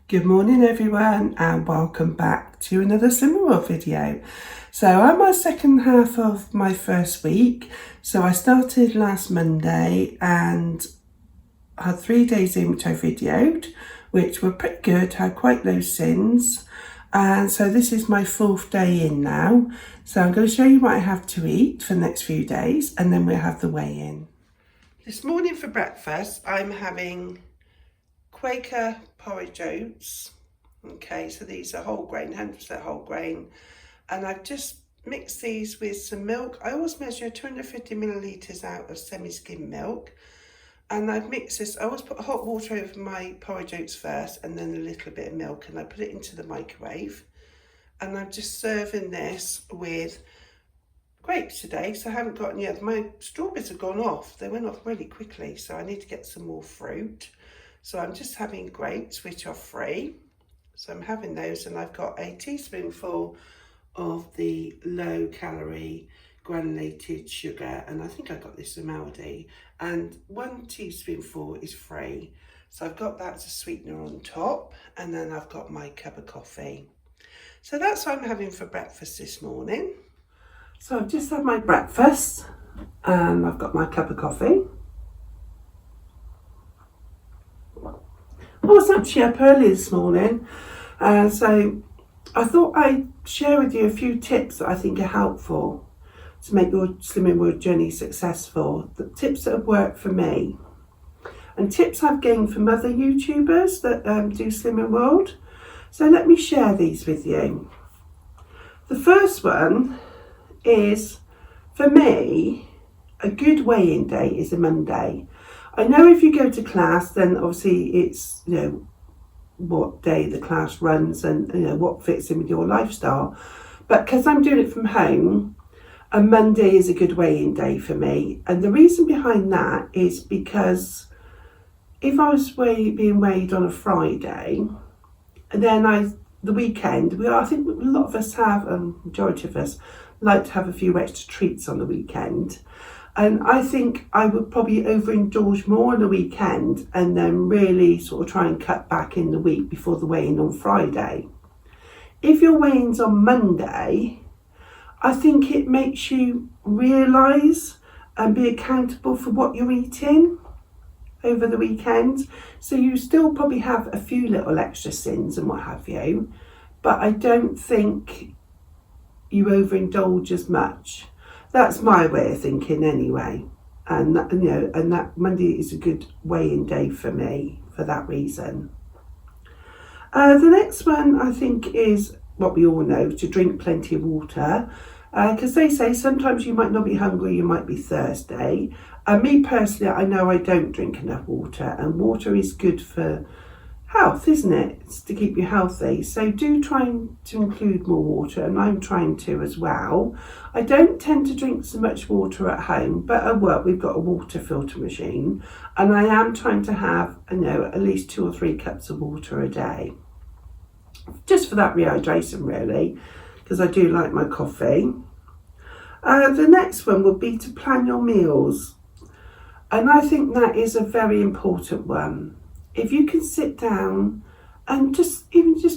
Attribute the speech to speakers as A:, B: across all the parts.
A: Good morning everyone and welcome back to another Slimming World video. So I'm my second half of my first week. So I started last Monday and I had 3 days in which I videoed, which were pretty good, had quite low sins. And so this is my 4th day in now. So I'm going to show you what I have to eat for the next few days and then we'll have the weigh-in. This morning for breakfast I'm having Quaker porridge oats. Okay, so these are whole grain, 100% whole grain, and I've just mixed these with some milk. I always measure 250 millilitres out of semi-skim milk, and I've mixed this. I always put hot water over my porridge oats first and then a little bit of milk, and I put it into the microwave, and I'm just serving this with grapes today, so I haven't got any other. My strawberries have gone off, they went off really quickly, so I need to get some more fruit. So I'm just having grapes, which are free. So I'm having those, and I've got a teaspoonful of the low calorie granulated sugar, and I think I got this from Aldi, and 1 teaspoonful is free. So I've got that as a sweetener on top, and then I've got my cup of coffee. So that's what I'm having for breakfast this morning. So I've just had my breakfast, and I've got my cup of coffee. I was actually up early this morning, so I thought I'd share with you a few tips that I think are helpful to make your Slimming World journey successful. The tips that have worked for me, and tips I've gained from other YouTubers that do Slimming World. So let me share these with you. The first one is, for me, a good weigh-in day is a Monday. I know if you go to class, then obviously it's, what day the class runs and, what fits in with your lifestyle. But because I'm doing it from home, a Monday is a good weigh-in day for me. And the reason behind that is because if I was being weighed on a Friday, and then the weekend, I think a lot of us have, majority of us, like to have a few extra treats on the weekend. And I think I would probably overindulge more on the weekend and then really sort of try and cut back in the week before the weigh-in on Friday. If your weigh-in's on Monday, I think it makes you realise and be accountable for what you're eating over the weekend. So you still probably have a few little extra sins and what have you, but I don't think you overindulge as much. That's my way of thinking anyway, and that Monday is a good weigh-in day for me for that reason. The next one I think is what we all know, to drink plenty of water, because they say sometimes you might not be hungry, you might be thirsty. Me personally, I know I don't drink enough water, and water is good for health, isn't it? It's to keep you healthy. So do try to include more water, and I'm trying to as well. I don't tend to drink so much water at home, but at work we've got a water filter machine, and I am trying to have, at least 2 or 3 cups of water a day. Just for that rehydration really, because I do like my coffee. The next one would be to plan your meals. And I think that is a very important one. If you can sit down and just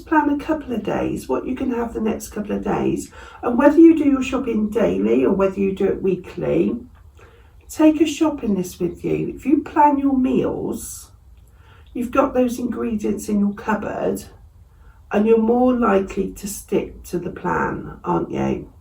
A: plan a couple of days, what you can have the next couple of days, and whether you do your shopping daily or whether you do it weekly, take a shopping list with you. If you plan your meals, you've got those ingredients in your cupboard, and you're more likely to stick to the plan, aren't you?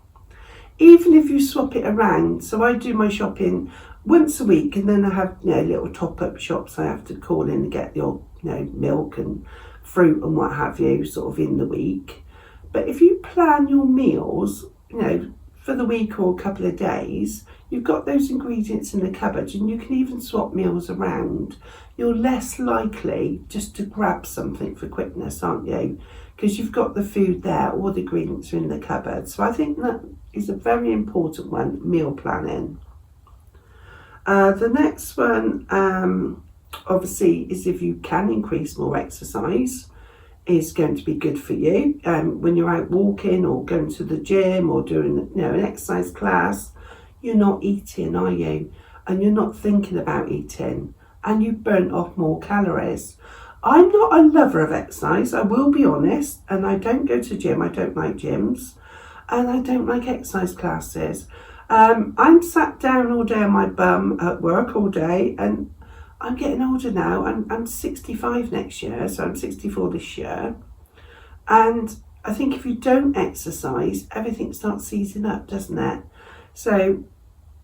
A: Even if you swap it around. So I do my shopping once a week, and then I have little top-up shops I have to call in to get your milk and fruit and what have you sort of in the week. But if you plan your meals for the week or a couple of days, you've got those ingredients in the cupboard, and you can even swap meals around. You're less likely just to grab something for quickness, aren't you? Because you've got the food there, all the ingredients are in the cupboard. So I think that is a very important one, meal planning. The next one, obviously, is if you can increase more exercise, is going to be good for you. When you're out walking or going to the gym or doing an exercise class, you're not eating, are you? And you're not thinking about eating, and you burnt off more calories. I'm not a lover of exercise, I will be honest, and I don't go to gym, I don't like gyms, and I don't like exercise classes. I'm sat down all day on my bum at work all day, and I'm getting older now. I'm 65 next year, so I'm 64 this year. And I think if you don't exercise, everything starts seizing up, doesn't it? So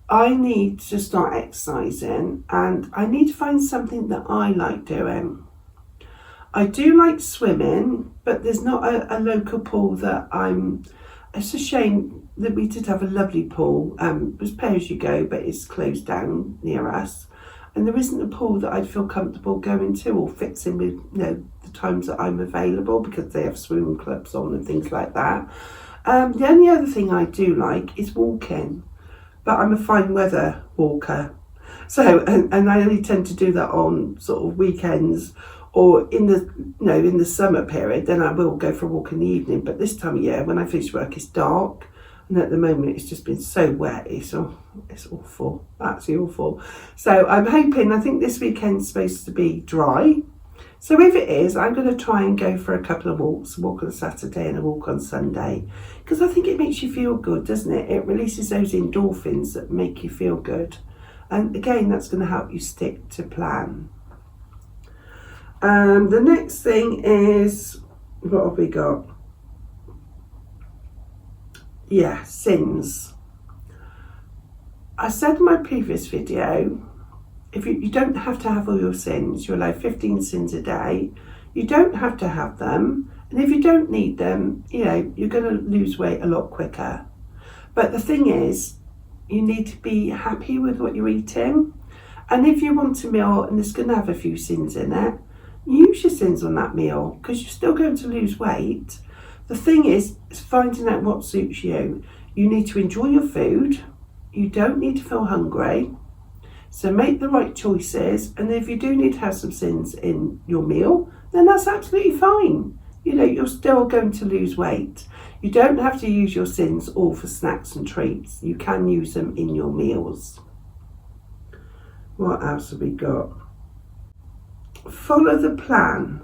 A: I need to start exercising, and I need to find something that I like doing. I do like swimming, but there's not a local pool that it's a shame that we did have a lovely pool. It was pay as you go, but it's closed down near us. And there isn't a pool that I'd feel comfortable going to or fits in with the times that I'm available, because they have swimming clubs on and things like that. The only other thing I do like is walking, but I'm a fine weather walker. So, and I only tend to do that on sort of weekends, or in the summer period, then I will go for a walk in the evening. But this time of year, when I finish work, it's dark. And at the moment, it's just been so wet. It's awful, absolutely awful. So I'm hoping, I think this weekend's supposed to be dry. So if it is, I'm going to try and go for a couple of walks, a walk on Saturday and a walk on Sunday. Because I think it makes you feel good, doesn't it? It releases those endorphins that make you feel good. And again, that's going to help you stick to plan. The next thing is, what have we got? Yeah, sins. I said in my previous video, if you don't have to have all your sins. You're allowed 15 sins a day. You don't have to have them. And if you don't need them, you're going to lose weight a lot quicker. But the thing is, you need to be happy with what you're eating. And if you want a meal and it's going to have a few sins in it, use your sins on that meal, because you're still going to lose weight. The thing is finding out what suits you. You need to enjoy your food. You don't need to feel hungry. So make the right choices. And if you do need to have some sins in your meal, then that's absolutely fine. You're still going to lose weight. You don't have to use your sins all for snacks and treats. You can use them in your meals. What else have we got? Follow the plan.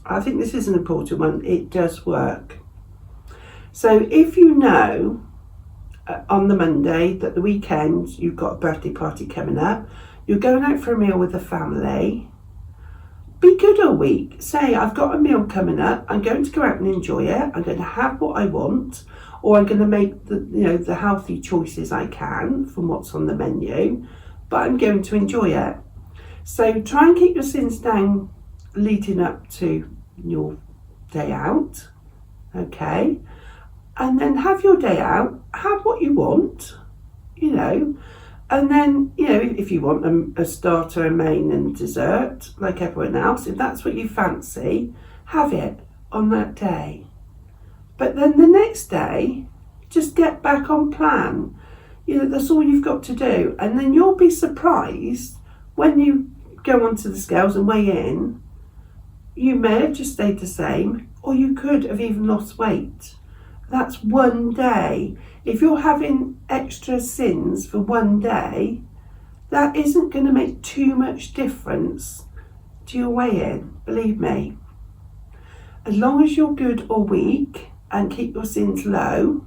A: I think this is an important one. It does work. So if you know on the Monday that the weekend you've got a birthday party coming up, you're going out for a meal with the family, be good all week. Say, I've got a meal coming up, I'm going to go out and enjoy it, I'm going to have what I want, or I'm going to make the healthy choices I can from what's on the menu, but I'm going to enjoy it. So try and keep your sins down leading up to your day out, okay? And then have your day out, have what you want, and then, if you want a starter, a main and dessert, like everyone else, if that's what you fancy, have it on that day. But then the next day, just get back on plan. That's all you've got to do. And then you'll be surprised when you go onto the scales and weigh in. You may have just stayed the same, or you could have even lost weight. That's one day. If you're having extra sins for one day, that isn't going to make too much difference to your weigh-in, believe me. As long as you're good all week and keep your sins low,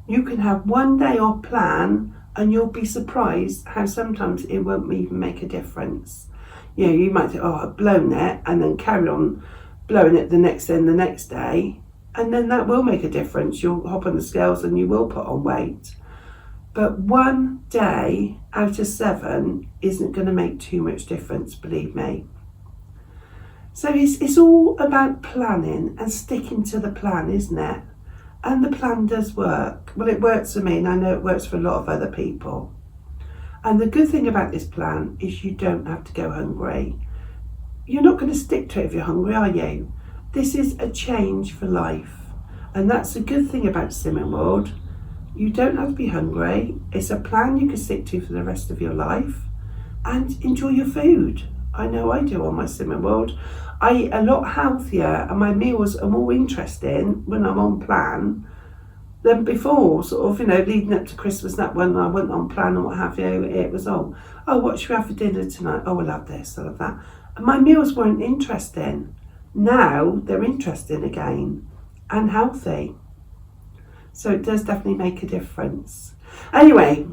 A: you can have one day off plan, and you'll be surprised how sometimes it won't even make a difference. You might think, I've blown it, and then carry on blowing it the next day and the next day, and then that will make a difference. You'll hop on the scales and you will put on weight. But one day out of 7 isn't going to make too much difference, believe me. So it's all about planning and sticking to the plan, isn't it? And the plan does work. Well, it works for me, and I know it works for a lot of other people. And the good thing about this plan is you don't have to go hungry. You're not going to stick to it if you're hungry, are you? This is a change for life. And that's the good thing about Slimming World. You don't have to be hungry. It's a plan you can stick to for the rest of your life. And enjoy your food. I know I do on my Slimming World. I eat a lot healthier, and my meals are more interesting when I'm on plan. then before, sort of, leading up to Christmas, that when I went on plan and what have you, it was, oh, what should we have for dinner tonight? Oh, we'll have this, I'll have that. And my meals weren't interesting. Now they're interesting again and healthy. So it does definitely make a difference. Anyway,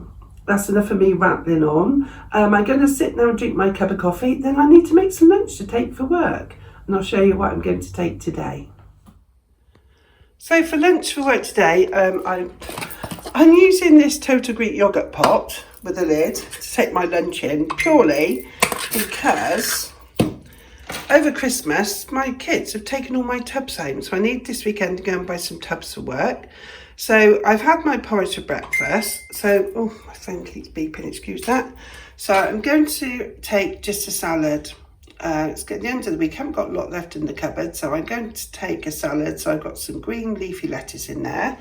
A: that's enough of me rattling on. I'm going to sit now and drink my cup of coffee. Then I need to make some lunch to take for work. And I'll show you what I'm going to take today. So for lunch for work today, I'm using this Total Greek yogurt pot with a lid to take my lunch in, purely because over Christmas my kids have taken all my tubs home, so I need this weekend to go and buy some tubs for work. So I've had my porridge for breakfast, so my phone keeps beeping, excuse that. So I'm going to take just a salad. It's getting the end of the week, I haven't got a lot left in the cupboard, so I'm going to take a salad. So I've got some green leafy lettuce in there.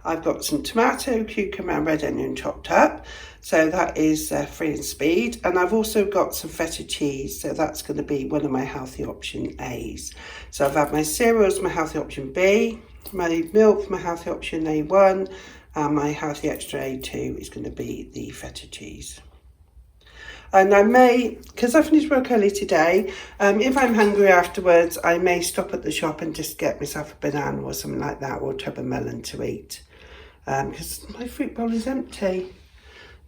A: I've got some tomato, cucumber and red onion chopped up, so that is free and speed. And I've also got some feta cheese, so that's going to be one of my healthy option A's. So I've had my cereals, my healthy option B, my milk, my healthy option A1, and my healthy extra A2 is going to be the feta cheese. And I may, because I finished work early today, if I'm hungry afterwards, I may stop at the shop and just get myself a banana or something like that, or a tub of melon to eat. Because my fruit bowl is empty.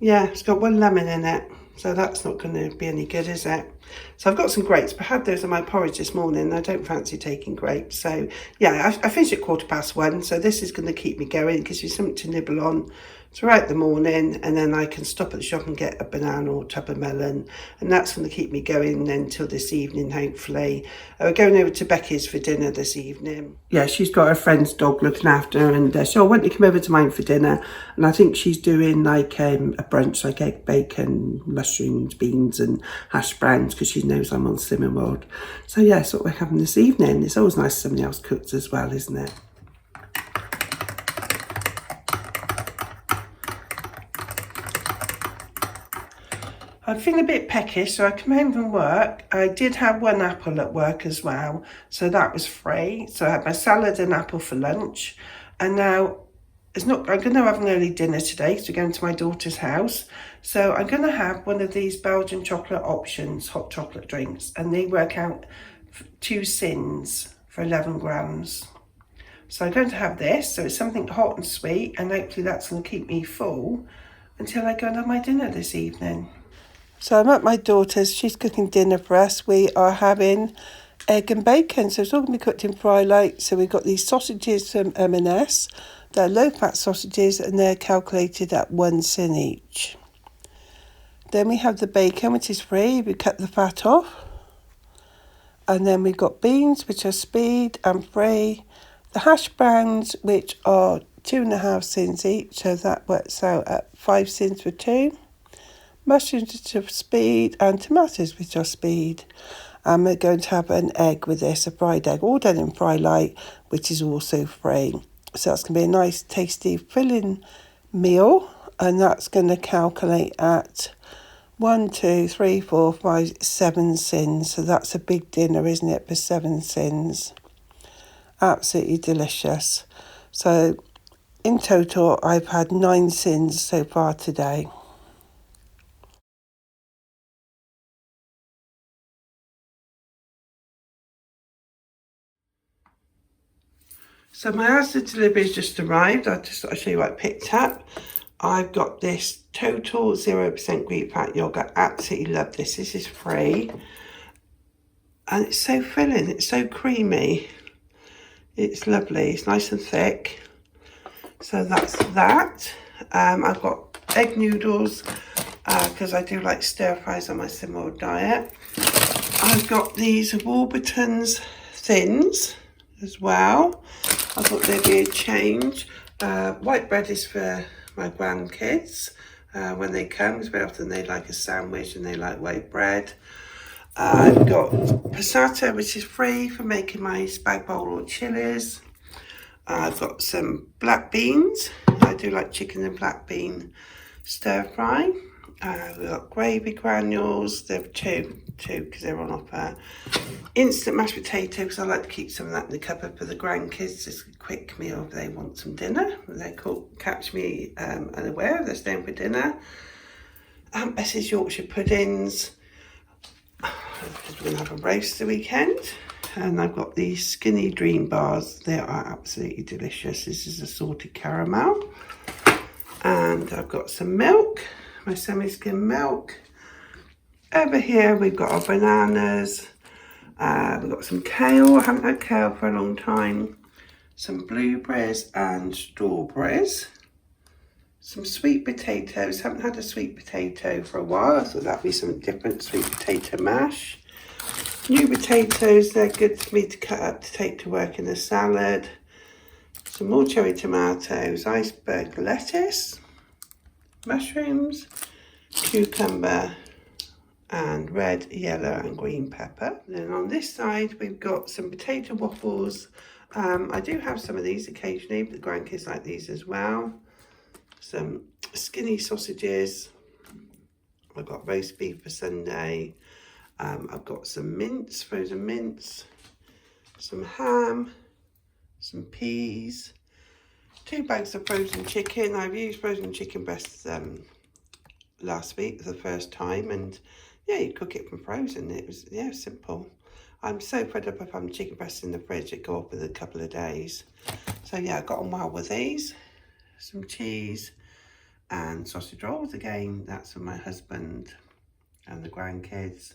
A: Yeah, it's got one lemon in it, so that's not going to be any good, is it? So I've got some grapes, but I had those in my porridge this morning, and I don't fancy taking grapes. So yeah, I finished at 1:15, so this is going to keep me going. It gives you something to nibble on throughout the morning, and then I can stop at the shop and get a banana or a tub of melon, and that's going to keep me going until this evening, hopefully. We're going over to Becky's for dinner this evening. Yeah, she's got her friend's dog looking after her, and so I want to come over to mine for dinner, and I think she's doing like a brunch, like egg, bacon, mushrooms, beans and hash browns, because she knows I'm on Slimming World. So yeah, that's what we're having this evening. It's always nice somebody else cooks as well, isn't it? I'm feeling a bit peckish, so I come home from work. I did have one apple at work as well, so that was free. So I had my salad and apple for lunch, and now I'm going to have an early dinner today because we're going to my daughter's house. So I'm going to have one of these Belgian chocolate options, hot chocolate drinks, and they work out 2 sins for 11 grams. So I'm going to have this, so it's something hot and sweet, and hopefully that's going to keep me full until I go and have my dinner this evening. So I'm at my daughter's, she's cooking dinner for us. We are having egg and bacon, so it's all going to be cooked in Frylight. So we've got these sausages from M&S. They're low-fat sausages, and they're calculated at 1 sin each. Then we have the bacon, which is free. We cut the fat off. And then we've got beans, which are speed and free. The hash browns, which are 2.5 sins each, so that works out at 5 sins for 2. Mushrooms, which are speed, and tomatoes, which are speed. And we're going to have an egg with this, a fried egg, all done in Frylight, which is also free. So that's going to be a nice, tasty, filling meal, and that's going to calculate at 1, 2, 3, 4, 5, 7 sins. So that's a big dinner, isn't it, for 7 sins? Absolutely delicious. So in total, I've had 9 sins so far today. So my Asda delivery has just arrived. I just thought I'd show you what I picked up. I've got this Total 0% Greek fat yogurt. Absolutely love this. This is free. And it's so filling. It's so creamy. It's lovely. It's nice and thick. So that's that. I've got egg noodles because I do like stir fries on my Slimming World diet. I've got these Warburton's Thins as well. I thought they'd be a change. White bread is for my grandkids when they come, because very often they like a sandwich and they like white bread. I've got passata, which is free for making my spag bowl or chilies. I've got some black beans. I do like chicken and black bean stir fry. We've got gravy granules. They're 2 too, because they're on offer. Instant mashed potato, because I like to keep some of that in the cupboard for the grandkids. It's a quick meal if they want some dinner. They catch me unaware. They're staying for dinner. Aunt Bessie's Yorkshire puddings, because we're going to have a roast the weekend. And I've got these Skinny Dream bars. They are absolutely delicious. This is a salted caramel. And I've got some milk, my semi-skim milk. Over here we've got our bananas. We've got some kale. I haven't had kale for a long time. Some blueberries and strawberries. Some sweet potatoes. Haven't had a sweet potato for a while. I thought that'd be some different sweet potato mash. New potatoes, they're good for me to cut up to take to work in a salad. Some more cherry tomatoes, iceberg lettuce, mushrooms, cucumber, and red, yellow and green pepper. Then on this side we've got some potato waffles. I do have some of these occasionally, but the grandkids like these as well. Some skinny sausages. I've got roast beef for Sunday. I've got some mince, frozen mince, some ham, some peas, 2 bags of frozen chicken. I've used frozen chicken breasts last week for the first time, and yeah, you cook it from frozen. It was, yeah, simple. I'm so fed up of having chicken breasts in the fridge. It go off within a couple of days. So yeah, I got on well with these. Some cheese and sausage rolls. Again, that's for my husband and the grandkids.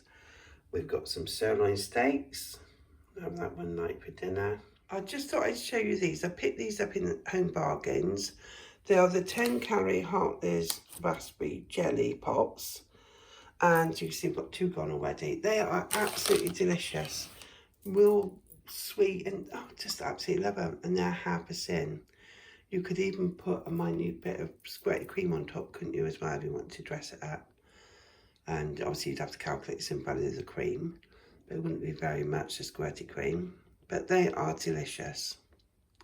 A: We've got some sirloin steaks. I'll have that one night for dinner. I just thought I'd show you these. I picked these up in Home Bargains. They are the 10-calorie Heartleys raspberry jelly pops. And you can see I've got 2 gone already. They are absolutely delicious. Real sweet and just absolutely love them. And they're half a sin. You could even put a minute bit of squirted cream on top, couldn't you, as well, if you want to dress it up. And obviously you'd have to calculate some value of the cream, but it wouldn't be very much, the squirty cream. But they are delicious.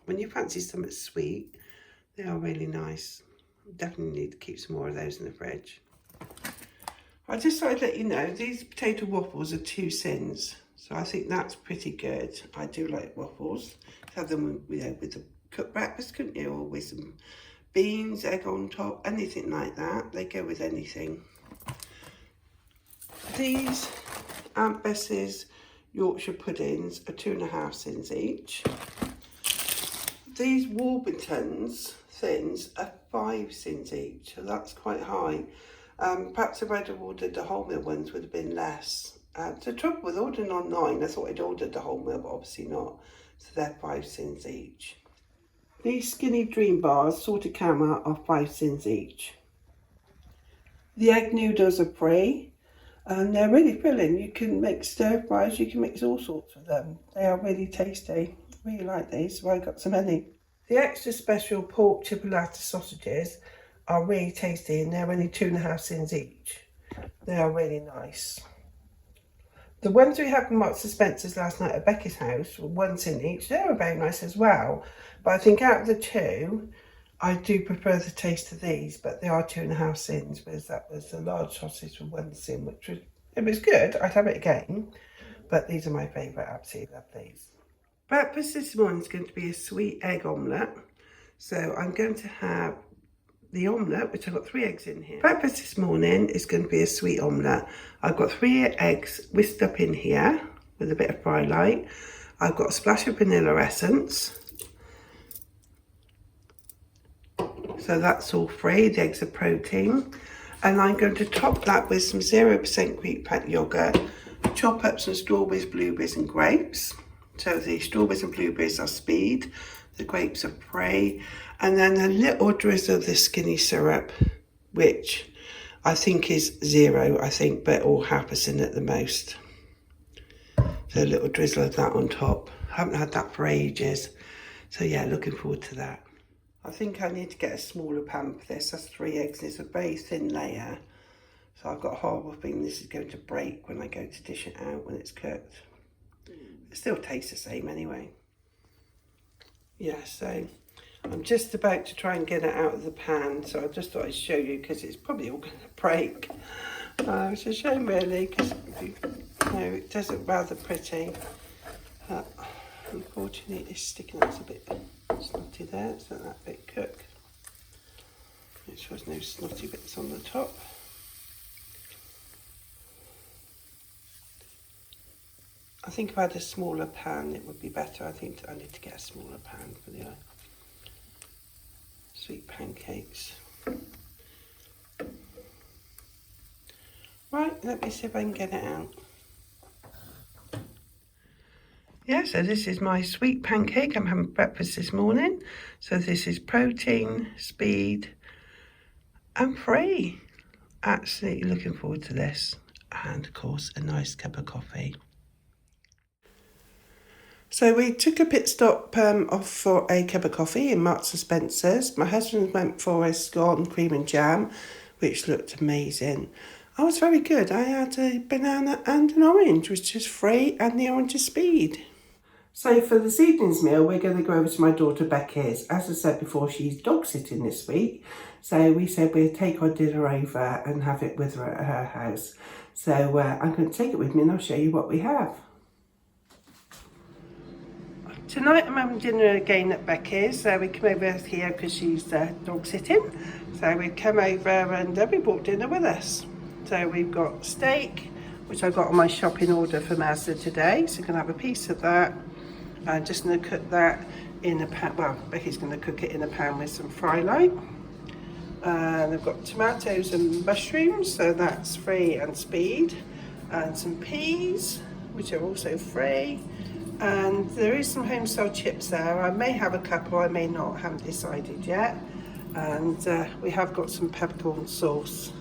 A: When you fancy something sweet, they are really nice. Definitely need to keep some more of those in the fridge. I just thought I'd let you know, these potato waffles are 2 cents. So I think that's pretty good. I do like waffles. Have them, you know, with the cooked breakfast, couldn't you? Or with some beans, egg on top, anything like that. They go with anything. These Aunt Bessie's Yorkshire puddings are 2.5 cents each. These Warburtons thins are 5 cents each, so that's quite high. Perhaps if I'd have ordered the wholemeal ones would have been less. The trouble with ordering online, I thought I'd ordered the wholemeal, but obviously not. So they're 5 cents each. These Skinny Dream bars, salted caramel, are 5 cents each. The egg noodles are free. And they're really filling. You can make stir fries, you can mix all sorts with them. They are really tasty. Really like these, so I got so many. The extra special pork chipolata sausages are really tasty, and they're only 2.5 cents each. They are really nice. The ones we had from Marks and Spencer's last night at Becky's house were 1 cent each. They were very nice as well. But I think out of the 2, I do prefer the taste of these, but they are 2.5 cents, whereas that was the large sausage for 1 cent, which was, it was good. I'd have it again, but these are my favourite. Absolutely love these. Breakfast this morning is going to be a sweet egg omelette. So I'm going to have the omelette, which I've got 3 eggs in here. Breakfast this morning is going to be a sweet omelette. I've got 3 eggs whisked up in here with a bit of fry light. I've got a splash of vanilla essence. So that's all free. The eggs are protein. And I'm going to top that with some 0% Greek fat yogurt. Chop up some strawberries, blueberries and grapes. So the strawberries and blueberries are speed. The grapes are prey. And then a little drizzle of the skinny syrup, which I think is 0, I think, but or 0.5% at the most. So a little drizzle of that on top. I haven't had that for ages. So yeah, looking forward to that. I think I need to get a smaller pan for this. That's 3 eggs and it's a very thin layer. So I've got a horrible feeling this is going to break when I go to dish it out when it's cooked. It still tastes the same anyway. Yeah, so I'm just about to try and get it out of the pan. So I just thought I'd show you because it's probably all going to break. It's a shame really, because if you No, it does look rather pretty. Unfortunately, it's sticking out a bit snotty there, so that bit cook. Make sure there's no snotty bits on the top. I think if I had a smaller pan, it would be better. I think I need to get a smaller pan for the sweet pancakes. Right, let me see if I can get it out. Yeah, so this is my sweet pancake. I'm having breakfast this morning. So this is protein, speed, and free. Absolutely looking forward to this. And of course, a nice cup of coffee. So we took a pit stop off for a cup of coffee in Marks and Spencer's. My husband went for a scone, cream and jam, which looked amazing. I was very good. I had a banana and an orange, which is free, and the orange is speed. So for this evening's meal, we're going to go over to my daughter Becky's. As I said before, she's dog sitting this week. So we said we'd take our dinner over and have it with her at her house. So I'm going to take it with me and I'll show you what we have. Tonight I'm having dinner again at Becky's. So we come over here because she's dog sitting. So we've come over and we brought dinner with us. So we've got steak, which I got on my shopping order from Asda today. So I'm going to have a piece of that. I'm just going to cook that in a pan. Well, Becky's going to cook it in a pan with some fry light. And I've got tomatoes and mushrooms, so that's free and speed. And some peas, which are also free. And there is some home-style chips there. I may have a couple, I may not, haven't decided yet. And we have got some peppercorn sauce.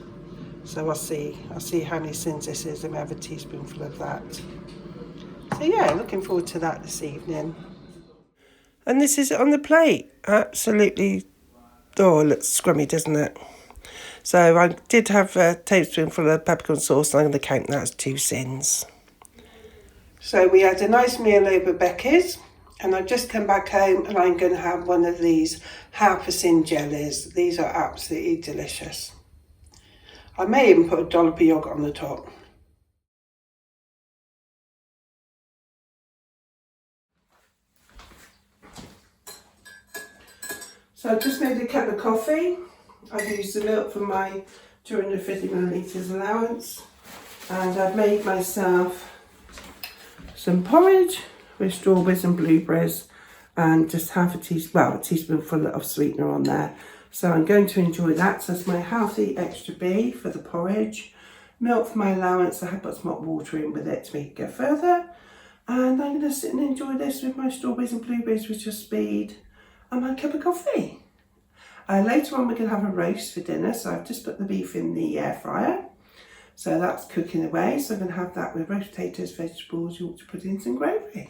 A: So I'll see how many sins this is, and we have a teaspoonful of that. So yeah, looking forward to that this evening. And this is it on the plate. Absolutely, oh, it looks scrummy, doesn't it? So I did have a tablespoonful of peppercorn sauce, and I'm going to count that as 2 sins. So we had a nice meal over Becky's, and I've just come back home and I'm going to have one of these half a sin jellies. These are absolutely delicious. I may even put a dollop of yoghurt on the top. So I've just made a cup of coffee. I've used the milk from my 250 millilitres allowance, and I've made myself some porridge with strawberries and blueberries and just half a teaspoonful of sweetener on there. So I'm going to enjoy that. So it's my healthy extra B for the porridge. Milk for my allowance. I have put some hot water in with it to make it go further. And I'm going to sit and enjoy this with my strawberries and blueberries, which are speed, and my cup of coffee. Later on we're going to have a roast for dinner. So I've just put the beef in the air fryer. So that's cooking away. So I'm going to have that with roast potatoes, vegetables. You ought to put in some gravy.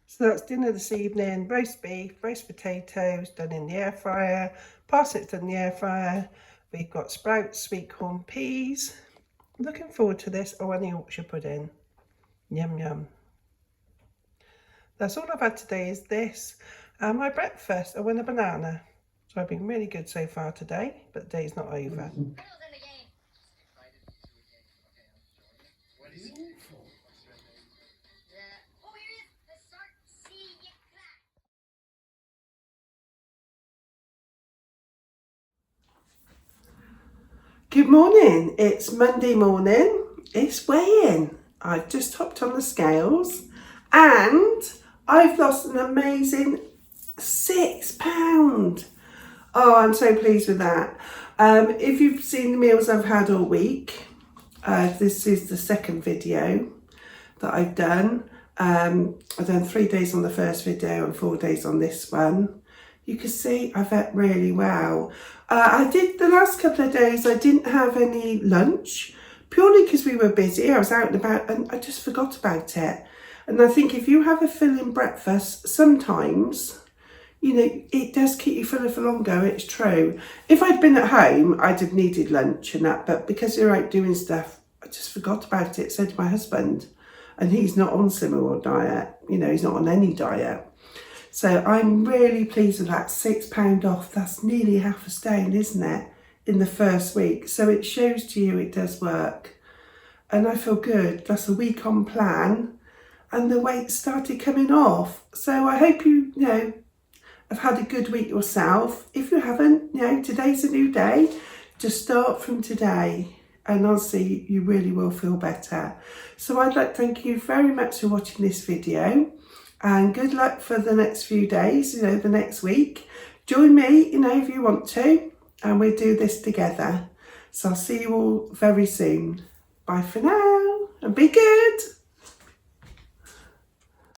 A: So that's dinner this evening. Roast beef, roast potatoes done in the air fryer. Parsnips done in the air fryer. We've got sprouts, sweet corn, peas. Looking forward to this. Oh, and the Yorkshire pudding. Yum, yum. That's all I've had today is this. And my breakfast, I won a banana. So I've been really good so far today, but the day's not over. Good morning, it's Monday morning, it's weigh-in. I've just hopped on the scales and I've lost an amazing £6. Oh, I'm so pleased with that. If you've seen the meals I've had all week, this is the second video that I've done. I've done 3 days on the first video and 4 days on this one. You can see I've ate really well. I did the last couple of days, I didn't have any lunch, purely because we were busy. I was out and about and I just forgot about it. And I think if you have a filling breakfast, sometimes, you know, it does keep you fuller for longer, it's true. If I'd been at home, I'd have needed lunch and that, but because you're out doing stuff, I just forgot about it. So did my husband, and he's not on Slimming World diet, you know, he's not on any diet. So I'm really pleased with that, £6 off. That's nearly half a stone, isn't it, in the first week? So it shows to you it does work. and I feel good. That's a week on plan, and the weight started coming off. So I hope you have had a good week yourself. If you haven't, today's a new day. Just start from today, and honestly, you really will feel better. So I'd like to thank you very much for watching this video, and good luck for the next few days, the next week. Join me, if you want to, and we'll do this together. So I'll see you all very soon. Bye for now, and be good.